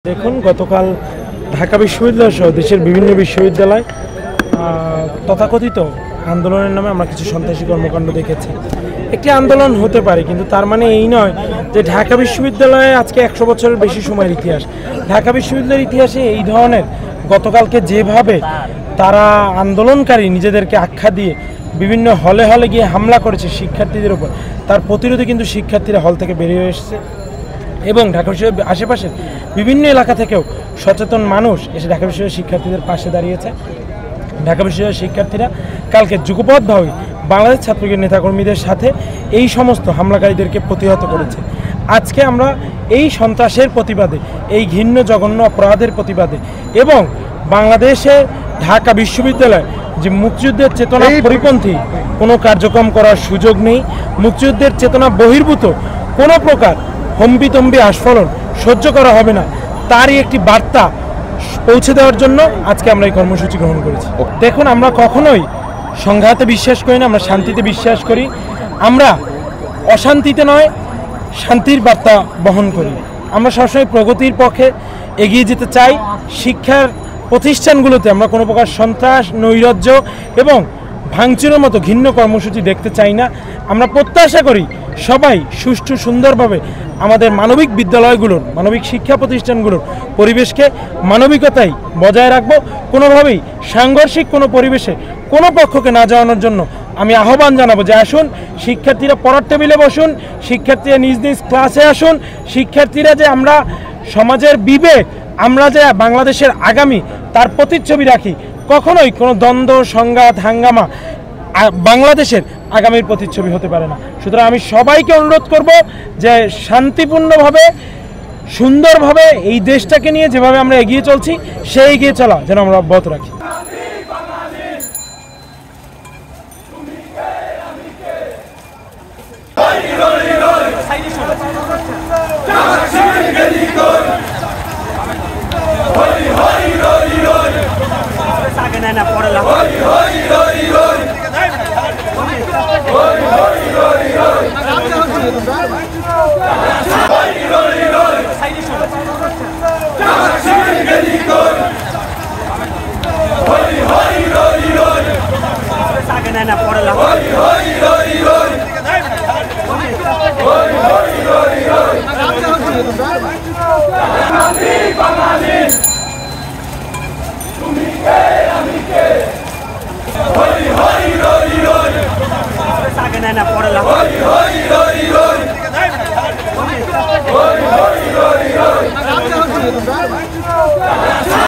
দেখুন গতকাল ঢাকা বিশ্ববিদ্যালয় সহ দেশের বিভিন্ন বিশ্ববিদ্যালয় তথাকথিত আন্দোলনের নামে আমরা কিছু সন্ত্রাসী কর্মকাণ্ড দেখেছি। একটি আন্দোলন হতে পারে, কিন্তু তার মানে এই নয় যে ঢাকা বিশ্ববিদ্যালয়ে আজকে 100 বছরের বেশি সময়ের ইতিহাস। ঢাকা বিশ্ববিদ্যালয়ের ইতিহাসে এই ধরনের গতকালকে যেভাবে তারা আন্দোলনকারী নিজেদেরকে আখ্যা দিয়ে বিভিন্ন হলে হলে গিয়ে হামলা করেছে শিক্ষার্থীদের উপর, তার প্রতিরোধে কিন্তু শিক্ষার্থীরা হল থেকে বেরিয়ে এসেছে এবং ঢাকা বিশ্ববিদ্যালয়ের আশেপাশের বিভিন্ন এলাকা থেকেও সচেতন মানুষ এসে ঢাকা বিশ্ববিদ্যালয়ের শিক্ষার্থীদের পাশে দাঁড়িয়েছে। ঢাকা বিশ্ববিদ্যালয়ের শিক্ষার্থীরা কালকে যুগপৎভাবে বাংলাদেশ ছাত্রলীগের নেতাকর্মীদের সাথে এই সমস্ত হামলাকারীদেরকে প্রতিহত করেছে। আজকে আমরা এই সন্ত্রাসের প্রতিবাদে, এই ঘৃণ্য জঘন্য অপরাধের প্রতিবাদে এবং বাংলাদেশে ঢাকা বিশ্ববিদ্যালয় যে মুক্তিযুদ্ধের চেতনা পরিপন্থী কোনো কার্যক্রম করার সুযোগ নেই, মুক্তিযুদ্ধের চেতনা বহির্ভূত কোনো প্রকার হম্বিতম্বি আস্ফালন সহ্য করা হবে না, তারই একটি বার্তা পৌঁছে দেওয়ার জন্য আজকে আমরা এই কর্মসূচি গ্রহণ করেছি। দেখুন, আমরা কখনোই সংঘাতে বিশ্বাস করি না, আমরা শান্তিতে বিশ্বাস করি। আমরা অশান্তিতে নয়, শান্তির বার্তা বহন করি। আমরা সবসময় প্রগতির পক্ষে এগিয়ে যেতে চাই। শিক্ষার প্রতিষ্ঠানগুলোতে আমরা কোনো প্রকার সন্ত্রাস, নৈরাজ্য এবং ভাঙচুরের মতো ঘৃণ্য কর্মসূচি দেখতে চাই না। আমরা প্রত্যাশা করি সবাই সুষ্ঠু সুন্দরভাবে আমাদের মানবিক বিদ্যালয়গুলোর, মানবিক শিক্ষা প্রতিষ্ঠানগুলোর পরিবেশকে মানবিকতাই বজায় রাখবো। কোনোভাবেই সাংঘর্ষিক কোনো পরিবেশে কোনো পক্ষকে না যাওয়ানোর জন্য আমি আহ্বান জানাবো যে আসুন, শিক্ষার্থীরা পড়ার টেবিলে বসুন, শিক্ষার্থীরা নিজ নিজ ক্লাসে আসুন। শিক্ষার্থীরা যে আমরা সমাজের বিবেক, আমরা যে বাংলাদেশের আগামী, তার প্রতিচ্ছবি রাখি। কখনোই কোনো দ্বন্দ্ব, সংঘাত, হাঙ্গামা বাংলাদেশের আগামীর প্রতিচ্ছবি হতে পারে না। সুতরাং আমি সবাইকে অনুরোধ করব যে শান্তিপূর্ণভাবে, সুন্দরভাবে এই দেশটাকে নিয়ে যেভাবে আমরা এগিয়ে চলছি, সেই এগিয়ে চলা যেন আমরা অব্যাহত রাখি। না